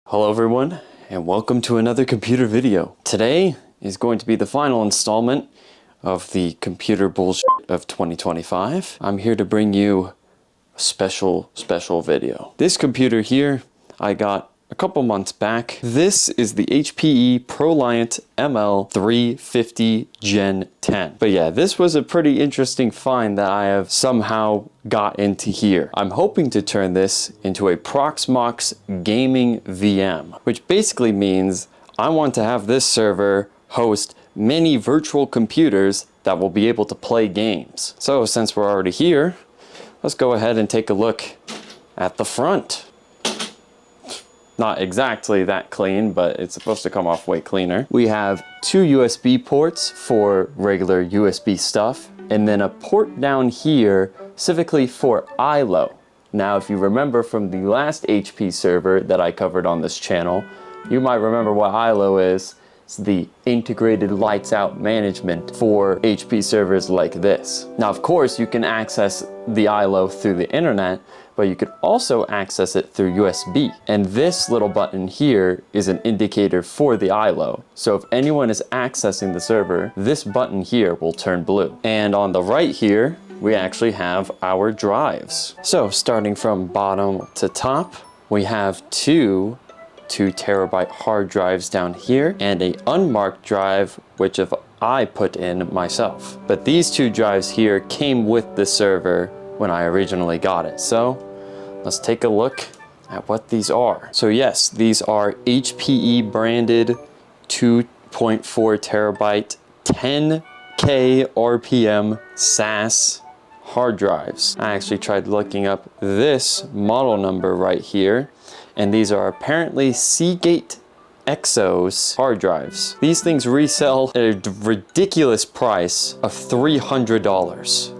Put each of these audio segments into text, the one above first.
Hello everyone, and welcome to another computer video. Today is going to be the final installment of the computer bullshit of 2025. I'm here to bring you a special video. This computer here, I got a couple months back. This is the HPE ProLiant ML350 Gen 10. But yeah, this was a pretty interesting find that I have somehow got into here. I'm hoping to turn this into a Proxmox gaming VM, which basically means I want to have this server host many virtual computers that will be able to play games. So since we're already here, let's go ahead and take a look at the front. Not exactly that clean, but it's supposed to come off way cleaner. We have two USB ports for regular USB stuff, and then a port down here specifically for ILO. Now, if you remember from the last HP server that I covered on this channel, you might remember what ILO is. It's the integrated lights out management for HP servers like this. Now, of course, you can access the ILO through the internet, but you could also access it through USB. And this little button here is an indicator for the ILO. So if anyone is accessing the server, this button here will turn blue. And on the right here, we actually have our drives. So starting from bottom to top, we have two 2 terabyte hard drives down here and a unmarked drive, which I put in myself. But these two drives here came with the server when I originally got it. So let's take a look at what these are. So yes, these are HPE branded 2.4 terabyte 10K RPM SAS hard drives. I actually tried looking up this model number right here, and these are apparently Seagate Exos hard drives. These things resell at a ridiculous price of $300.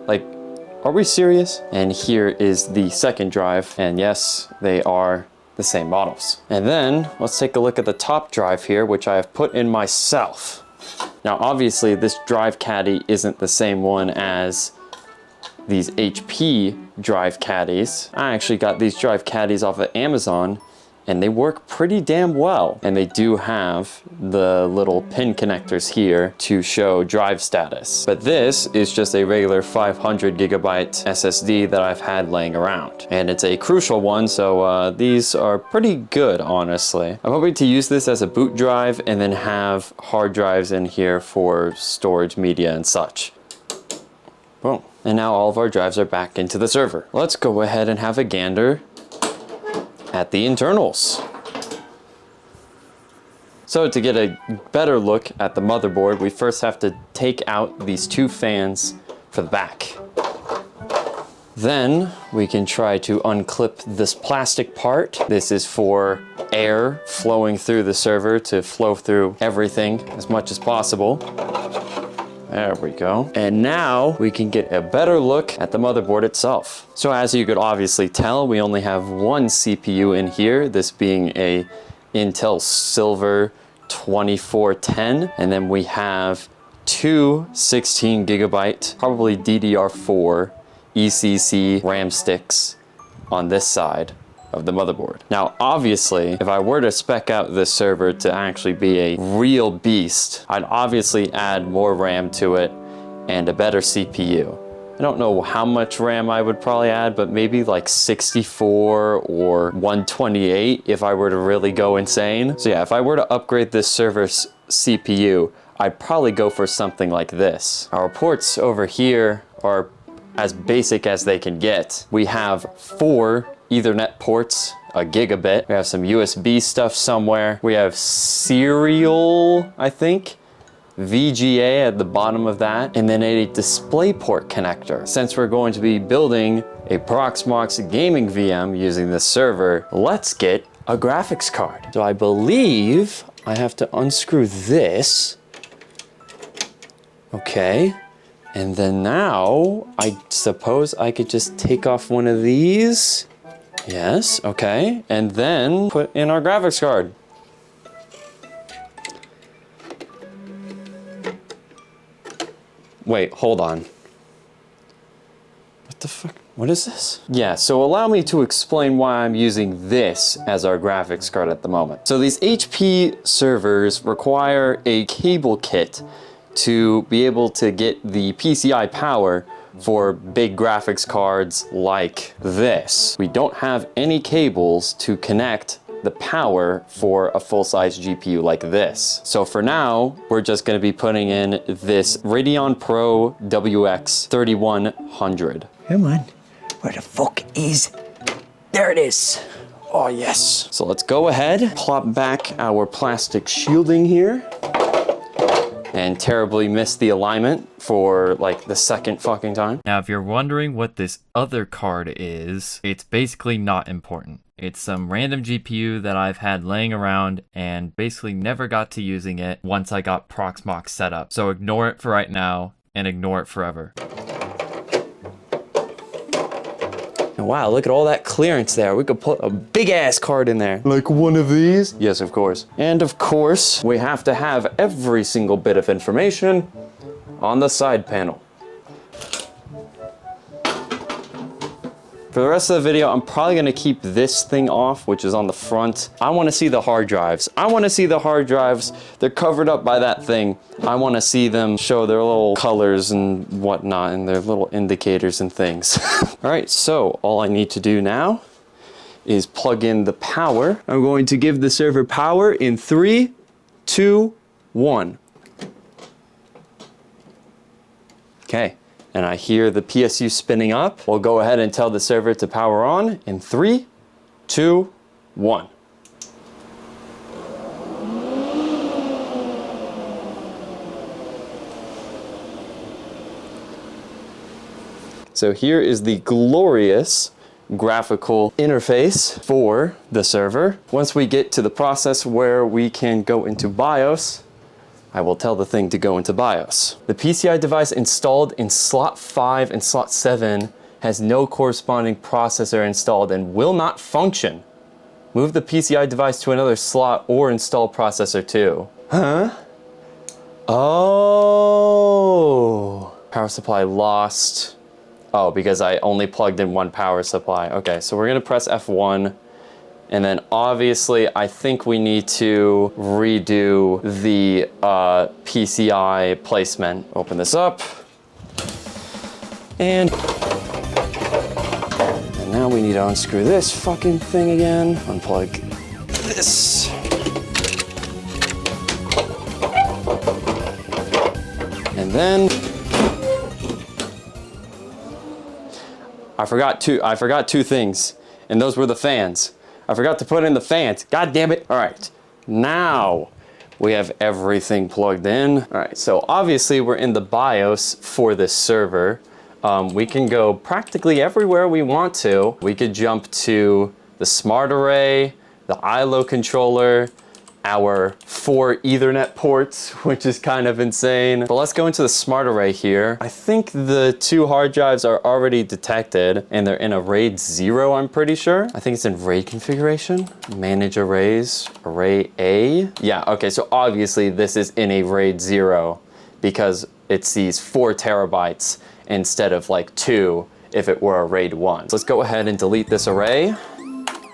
Like, are we serious? And here is the second drive, and yes, they are the same models. And then let's take a look at the top drive here, which I have put in myself. Now, obviously, this drive caddy isn't the same one as these HP drive caddies. I actually got these drive caddies off of Amazon, and they work pretty damn well. And they do have the little pin connectors here to show drive status. But this is just a regular 500 gigabyte SSD that I've had laying around. And it's a crucial one, so these are pretty good, honestly. I'm hoping to use this as a boot drive and then have hard drives in here for storage media and such. Boom. And now all of our drives are back into the server. Let's go ahead and have a gander at the internals. So to get a better look at the motherboard, we first have to take out these two fans for the back. Then we can try to unclip this plastic part. This is for air flowing through the server to flow through everything as much as possible. There we go. And now we can get a better look at the motherboard itself. So as you could obviously tell, we only have one CPU in here, this being a Intel Silver 2410. And then we have two 16 gigabyte, probably DDR4 ECC RAM sticks on this side of the motherboard. Now, obviously, if I were to spec out this server to actually be a real beast, I'd obviously add more RAM to it and a better CPU. I don't know how much RAM I would probably add, but maybe like 64 or 128 if I were to really go insane. So yeah, if I were to upgrade this server's CPU, I'd probably go for something like this. Our ports over here are as basic as they can get. We have 4 Ethernet ports, a gigabit. We have some USB stuff somewhere. We have serial, I think, VGA at the bottom of that, and then a DisplayPort connector. Since we're going to be building a Proxmox gaming VM using this server, let's get a graphics card. So I believe I have to unscrew this. Okay. And then now, I suppose I could just take off one of these. Yes, okay. And then put in our graphics card. Wait, hold on. What the fuck? What is this? Yeah, so allow me to explain why I'm using this as our graphics card at the moment. So these HP servers require a cable kit to be able to get the PCI power for big graphics cards like this. We don't have any cables to connect the power for a full-size GPU like this. So for now, we're just gonna be putting in this Radeon Pro WX 3100. Come on, where the fuck is? There it is. Oh yes. So let's go ahead, plop back our plastic shielding here, and terribly missed the alignment for like the second fucking time. Now, if you're wondering what this other card is, it's basically not important. It's some random GPU that I've had laying around and basically never got to using it once I got Proxmox set up. So ignore it for right now and ignore it forever. And wow, look at all that clearance there. We could put a big ass card in there. Like one of these? Yes, of course. And of course, we have to have every single bit of information on the side panel. For the rest of the video, I'm probably gonna keep this thing off, which is on the front. I wanna see the hard drives. I wanna see the hard drives. They're covered up by that thing. I wanna see them show their little colors and whatnot and their little indicators and things. All right, so all I need to do now is plug in the power. I'm going to give the server power in 3, 2, 1. Okay. And I hear the PSU spinning up. We'll go ahead and tell the server to power on in 3, 2, 1. So here is the glorious graphical interface for the server. Once we get to the process where we can go into BIOS, I will tell the thing to go into BIOS. The PCI device installed in slot 5 and slot 7 has no corresponding processor installed and will not function. Move the PCI device to another slot or install processor 2. Huh? Oh. Power supply lost. Oh, because I only plugged in one power supply. Okay, so we're gonna press F1. And then obviously, I think we need to redo the PCI placement. Open this up. And now we need to unscrew this fucking thing again. Unplug this. And then I forgot two things, and those were the fans. I forgot to put in the fans. God damn it. All right, now we have everything plugged in. All right, so obviously we're in the BIOS for this server. We can go practically everywhere we want to. We could jump to the smart array, the ILO controller, our 4 Ethernet ports, which is kind of insane. But let's go into the smart array here. I think the 2 hard drives are already detected and they're in a RAID 0, I'm pretty sure. I think it's in RAID configuration. Manage arrays, array A. Yeah, okay, so obviously this is in a RAID 0 because it sees 4 terabytes instead of like 2 if it were a RAID 1. So let's go ahead and delete this array.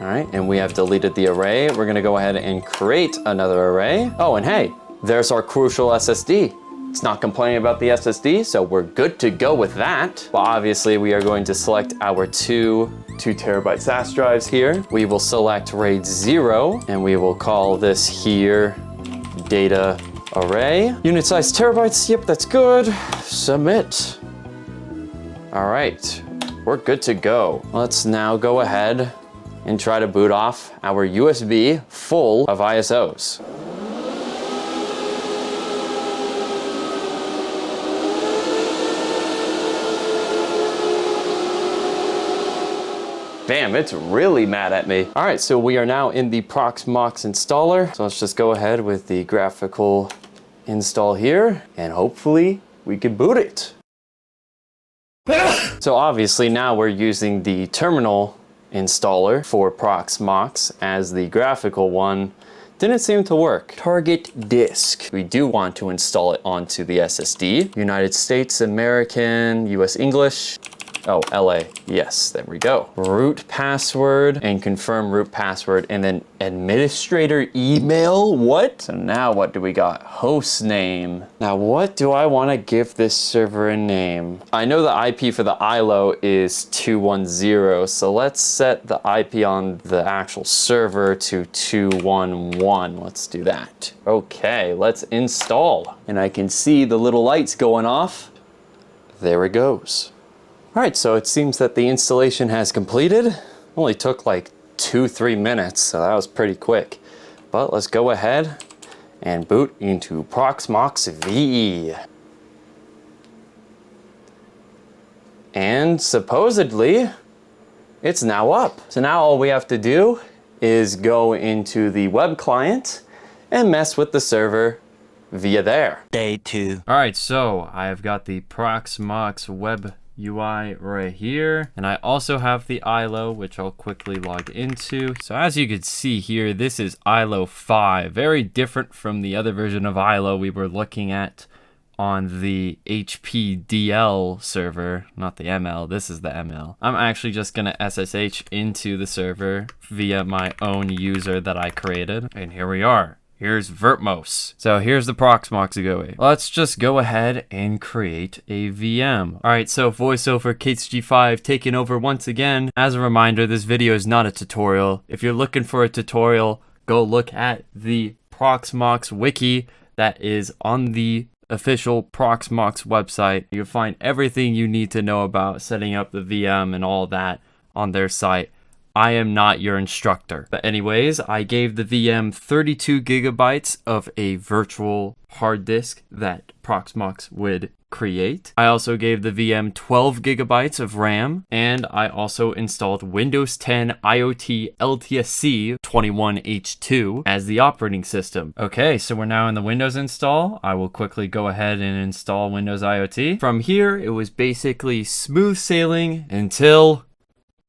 All right, and we have deleted the array. We're gonna go ahead and create another array. Oh, and hey, there's our crucial SSD. It's not complaining about the SSD, so we're good to go with that. But obviously we are going to select our 2 terabyte SAS drives here. We will select RAID 0, and we will call this here data array. Unit size terabytes, yep, that's good. Submit. All right, we're good to go. Let's now go ahead and try to boot off our USB full of ISOs. Bam, it's really mad at me. All right, so we are now in the Proxmox installer. So let's just go ahead with the graphical install here, and hopefully we can boot it. So obviously now we're using the terminal installer for Proxmox as the graphical one. Didn't seem to work. Target disk. We do want to install it onto the SSD. United States, American, US English. Oh, LA. Yes, there we go. Root password and confirm root password, and then administrator email. What? So now what do we got? Host name. Now what do I want to give this server a name? I know the IP for the ILO is 210, so let's set the IP on the actual server to 211. Let's do that. Okay, let's install. And I can see the little lights going off. There it goes. All right, so it seems that the installation has completed. Only took like 2-3 minutes, so that was pretty quick. But let's go ahead and boot into Proxmox VE. And supposedly, it's now up. So now all we have to do is go into the web client and mess with the server via there. Day 2. All right, so I've got the Proxmox web UI right here, and I also have the ILO, which I'll quickly log into. So as you can see here, this is ILO 5, very different from the other version of ILO we were looking at on the HPDL server, not the ML. This is the ML. I'm actually just gonna SSH into the server via my own user that I created, and here we are. Here's Vertmos. So here's the Proxmox GUI. Let's just go ahead and create a VM. All right, so voiceover KG5 taking over once again. As a reminder, this video is not a tutorial. If you're looking for a tutorial, go look at the Proxmox wiki that is on the official Proxmox website. You'll find everything you need to know about setting up the VM and all that on their site. I am not your instructor. But anyways, I gave the VM 32 gigabytes of a virtual hard disk that Proxmox would create. I also gave the VM 12 gigabytes of RAM, and I also installed Windows 10 IoT LTSC 21H2 as the operating system. Okay, so we're now in the Windows install. I will quickly go ahead and install Windows IoT. From here, it was basically smooth sailing until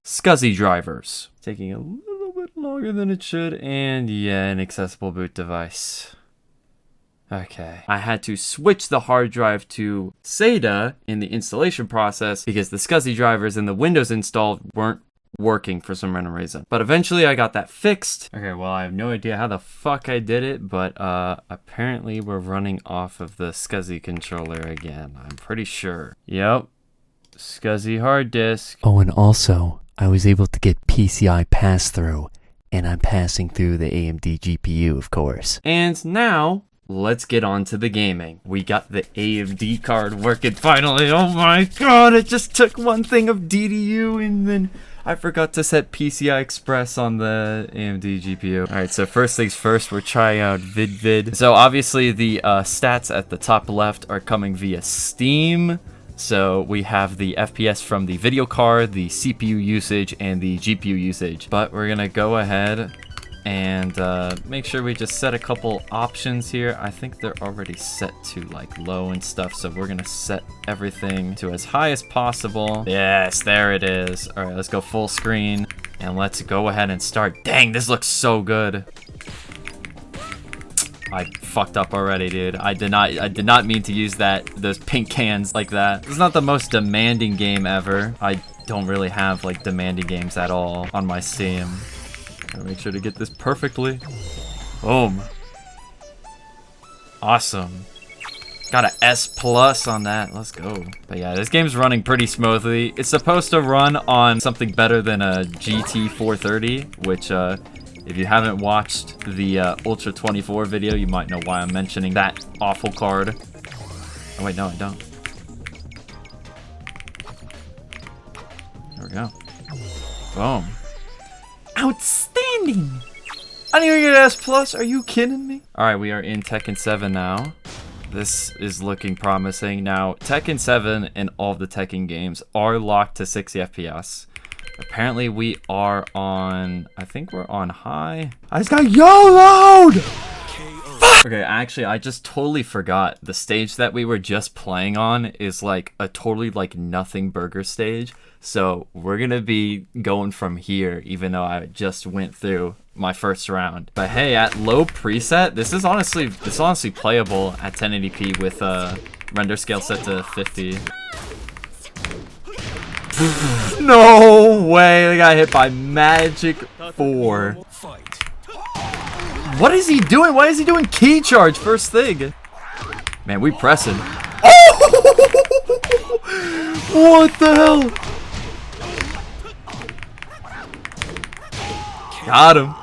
SCSI drivers. Taking a little bit longer than it should, and yeah, inaccessible boot device. Okay, I had to switch the hard drive to SATA in the installation process because the SCSI drivers in the Windows installed weren't working for some random reason. But eventually I got that fixed. Okay, well, I have no idea how the fuck I did it, but apparently we're running off of the SCSI controller again. I'm pretty sure. Yep, SCSI hard disk. Oh, and also, I was able to get PCI pass-through, and I'm passing through the AMD GPU, of course. And now, let's get on to the gaming. We got the AMD card working finally. Oh my god, it just took one thing of DDU, and then I forgot to set PCI Express on the AMD GPU. Alright, so first things first, we're trying out VidVid. So obviously the stats at the top left are coming via Steam. So we have the FPS from the video card, the CPU usage, and the GPU usage. But we're gonna go ahead and make sure we just set a couple options here. I think they're already set to like low and stuff, so we're gonna set everything to as high as possible. Yes, there it is. All right, let's go full screen and let's go ahead and start. Dang, this looks so good. I fucked up already, dude. I did not mean to use those pink cans like that. It's not the most demanding game ever. I don't really have like demanding games at all on my Steam. Gotta make sure to get this perfectly. Boom. Awesome. Got an S+ on that. Let's go. But yeah, this game's running pretty smoothly. It's supposed to run on something better than a GT 430, which if you haven't watched the Ultra 24 video, you might know why I'm mentioning that awful card. Oh wait, no, I don't. There we go. Boom. Outstanding! I didn't even get an S+. Are you kidding me? Alright, we are in Tekken 7 now. This is looking promising. Now, Tekken 7 and all the Tekken games are locked to 60 FPS. Apparently we are on, I think we're on high. I just got YOLO'd! Okay, actually, I just totally forgot. The stage that we were just playing on is like a totally like nothing burger stage. So we're gonna be going from here, even though I just went through my first round. But hey, at low preset, this is honestly playable at 1080p with render scale set to 50. No way. They got hit by Magic 4. What is he doing? Why is he doing key charge first thing? Man, we pressing. Oh! What the hell? Got him.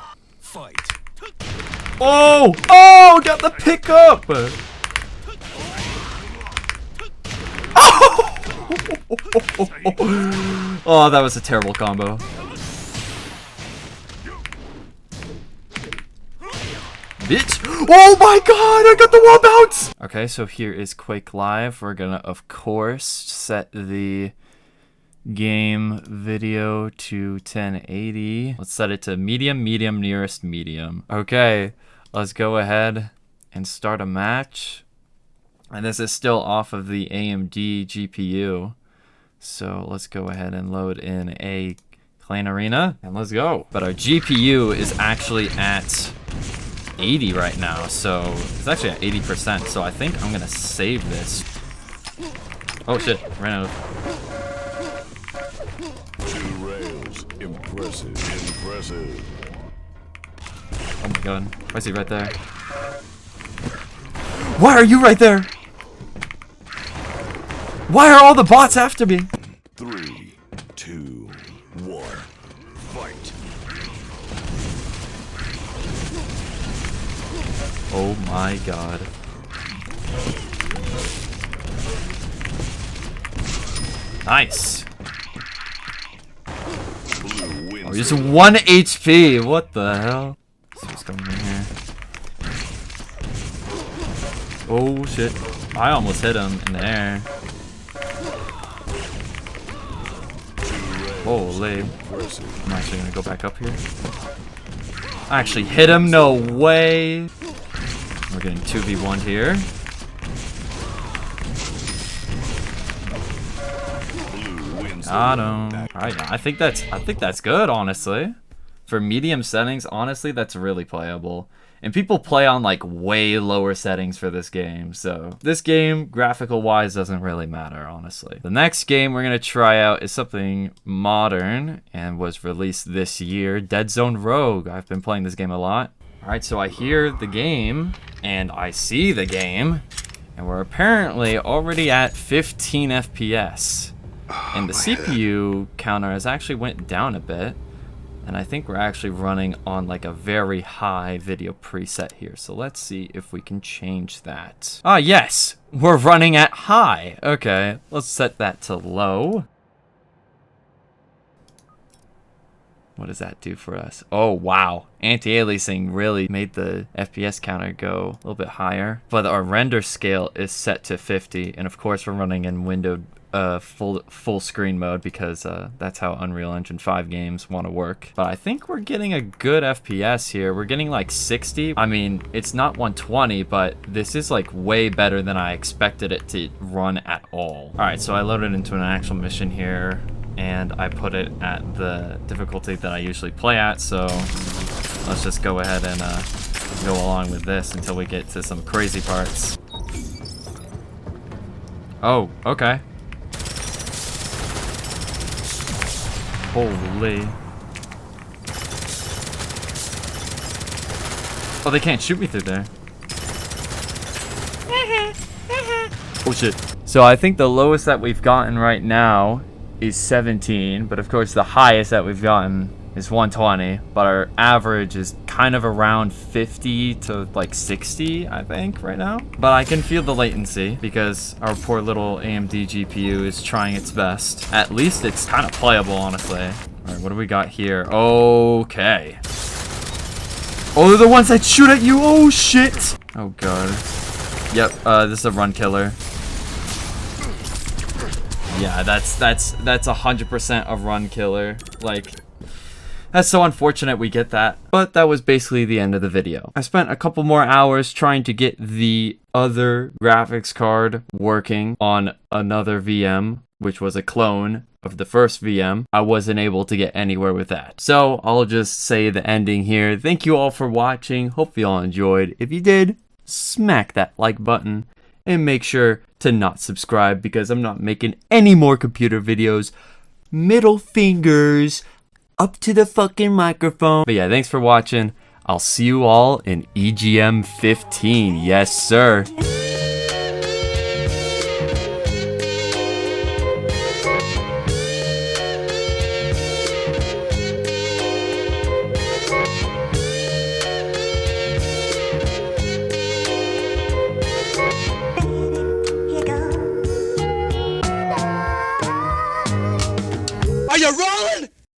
Oh! Oh! Got the pickup! Oh, that was a terrible combo. Bitch! Oh my god! I got the wall bounce! Okay, so here is Quake Live. We're gonna, of course, set the game video to 1080. Let's set it to medium, medium, nearest medium. Okay, let's go ahead and start a match. And this is still off of the AMD GPU. So let's go ahead and load in a clan arena and let's go. But our GPU is actually at 80 right now, so it's actually at 80%. So I think I'm gonna save this. Oh shit, ran out of. Two rails, impressive, impressive. Oh my god, why is he right there? Why are you right there? Why are all the bots after me? 3, 2, 1, fight. Oh my god. Nice. Blue wins. Oh, he's 1 HP. What the hell? Let's see what's going on here. Oh shit. I almost hit him in the air. Holy. I'm actually gonna go back up here. I actually hit him. No way. We're getting 2v1 here. Got him. Alright, I think that's good, honestly. For medium settings, honestly, that's really playable. And people play on like way lower settings for this game, so this game, graphical wise, doesn't really matter, honestly. The next game we're gonna try out is something modern and was released this year, Dead Zone Rogue. I've been playing this game a lot. Alright, so I hear the game and I see the game, and we're apparently already at 15 FPS. And the CPU counter has actually went down a bit. And I think we're actually running on like a very high video preset here. So let's see if we can change that. Ah, yes, we're running at high. Okay, let's set that to low. What does that do for us? Oh, wow. Anti-aliasing really made the FPS counter go a little bit higher. But our render scale is set to 50. And of course, we're running in windowed full screen mode because that's how Unreal Engine 5 games want to work. But I think we're getting a good FPS here. We're getting like 60. I mean, it's not 120, but this is like way better than I expected it to run at all. All right, so I loaded into an actual mission here and I put it at the difficulty that I usually play at. So let's just go ahead and go along with this until we get to some crazy parts. Oh, okay. Holy. Oh, they can't shoot me through there. Oh shit. So I think the lowest that we've gotten right now is 17, but of course the highest that we've gotten is 120, but our average is kind of around 50 to like 60, I think, right now. But I can feel the latency because our poor little AMD GPU is trying its best. At least it's kind of playable, honestly. All right, what do we got here? Okay. Oh, they're the ones that shoot at you. Oh, shit. Oh, God. Yep, this is a run killer. Yeah, that's 100% a run killer. Like, that's so unfortunate we get that. But that was basically the end of the video. I spent a couple more hours trying to get the other graphics card working on another VM, which was a clone of the first VM. I wasn't able to get anywhere with that. So I'll just say the ending here. Thank you all for watching. Hope you all enjoyed. If you did, smack that like button and make sure to not subscribe because I'm not making any more computer videos middle fingers up to the fucking microphone. But yeah, thanks for watching. I'll see you all in EGM 15. Yes, sir.